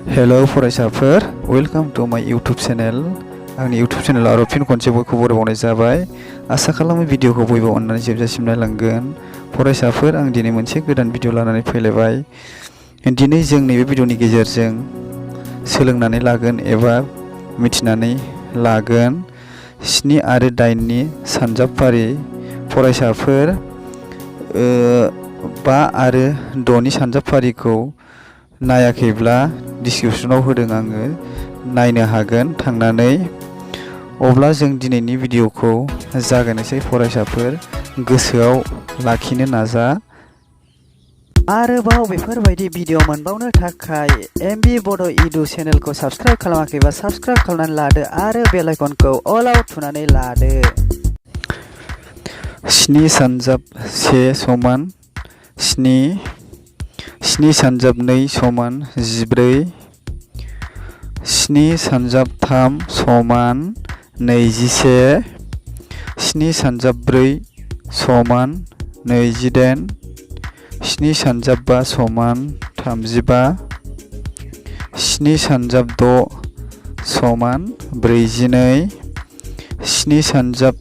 Hello फरायसाफोर, welcome to माय YouTube channel. आंनि यूट्यूब चैनेलाव आरो फिन खनसे बयखौबो बरायबावनाय जाबाय। आसा खालामो भिडिअखौ बयबो अननानै जोबजासिम नायलांगोन। फरायसाफोर, आं दिनै मोनसे गोदान भिडिअ लानानै फैलायबाय। दिनै जों नैबे भिडिअनि गेजेरजों सोलोंनानै लागोन एबा मिथिनानै लागोन 7 आरो 8 नि सानजाबफारि। फरायसाफोर, 5 आरो 6 नि सानजाबफारिखौ नायाखैब्ला डिसक्रिप्शनाव होदों, आङो नायनो हागोन थांनानै। अब्ला जों दिनैनि भिडिअखौ जागायनोसै। फरायसाफोर, गोसोआव लाखिनो नाजा। आरोबाव बेफोरबायदि भिडिअ मोनबावनो थाखाय एमबि बड' इडु चेनेलखौ साबस्क्राइब खालामाखैबा साबस्क्राइब खालामनानै लादो आरो बेल आइकनखौ अलाव थुनानै लादो। 7 सानजाब 1 समान 7, 7 सानजाब 2 समान 14, 7 सानजाब 3 समान 21, 7 सानजाब 4 समान 28, 7 सानजाब 5 समान 35, 7 सानजाब 6 समान 42, 7 सानजाब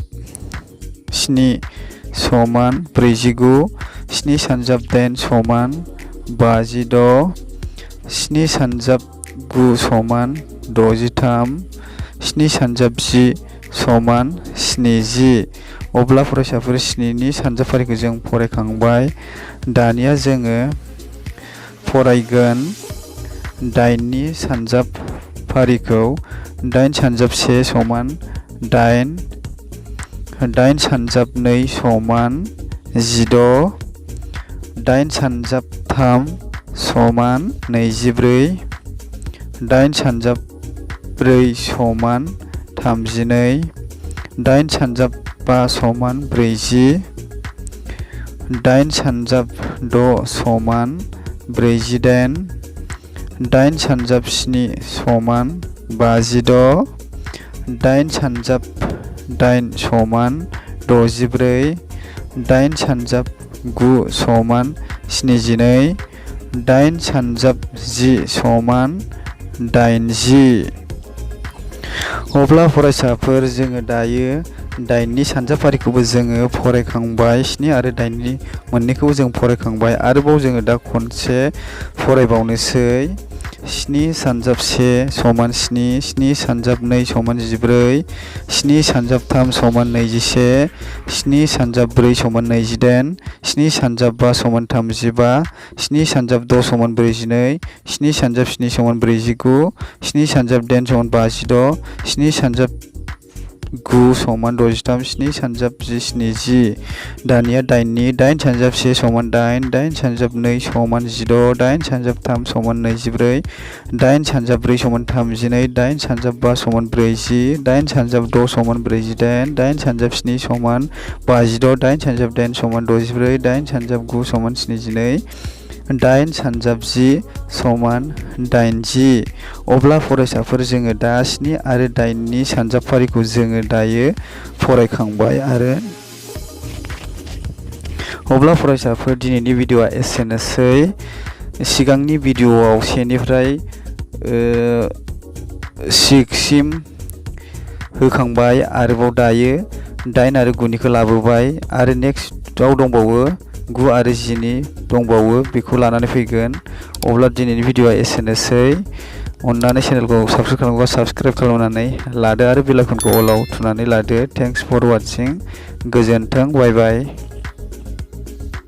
7 समान 49, 7 सानजाब 8 समान 56, 7 सानजाब 9 समान 63, 7 सानजाब 10 समान 70। अब्ला फरायसाफोर, 7 नि सानजाबफारिखौ जों फरायखांबाय। दानिया जोङो फरायगोन 8 नि सानजाबफारिखौ। 8 सानजाब 1 समान 8, 8 सानजाब 2 समान 16, 8 सानजाब 3 समान 24, 8 सानजाब 4 समान 32, 8 सानजाब 5 समान 40, 8 सानजाब 6 समान 48, 8 सानजाब 7 समान 56, 8 सानजाब 8 समान 64, 8 सानजाब 9 समान 72, 8 सानजाब 10 समान 80। अब्ला फरायसाफोर, जोङो दायो 8 नि सानजाबफारिखौबो जोङो फरायखांबाय। 7 आरो 8 नि मोननैखौबो जों फरायखांबाय। आरोबाव जोङो दा खनसे फरायबावनोसै। 7 सानजाब 1 समान 7, 7 सानजाब 2 समान 14, 7 सानजाब 3 समान 21, 7 सानजाब 4 समान 28, 7 सानजाब 5 समान 35, 7 सानजाब 6 समान 42, 7 सानजाब 7 समान 49, 7 सानजाब 10 समान 56, 7 सानजाब 9 समान 63, 7 सानजाब 10 70। दानिया 8 नि 8 सानजाब 1 समान 8, 8 सानजाब 2 समान 16, 8 सानजाब 3 समान 24, 8 सानजाब 4 समान 32, 8 सानजाब 5 समान 40, 8 सानजाब 6 समान 48, 8 सानजाब 7 समान 56, 8 सानजाब 10 समान 64, 8 सानजाब 9 समान 72, 8 सानजाब 10 समान 80। अब्ला फरायसाफोर, जोङो दा 7 आरो 8 नि सानजाबफारिखौ जोङो दायो फरायखांबाय। आरो अब्ला फरायसाफोर, दिनैनि भिडिअआ एसेनोसै। सिगांनि भिडिअआव 1 निफ्राय 6 सिम होखांबाय। आरोबाव दायो 8 आरो 9 निखौ लाबोबाय। आरो नेक्स्टआव दंबावो 9 आरो 10 नि दंबावो, बेखौ लानानै फैगोन। अब्ला दिनैनि भिडिअआ एसेनोसै। अननानै चेनेलखौ साबस्क्राइब खालामोबा साबस्क्राइब खालामनानै लादो आरो बेल आइकनखौ अलाव थुनानै लादो। Thanks for watching. गोजोन्थों। बाय बाय।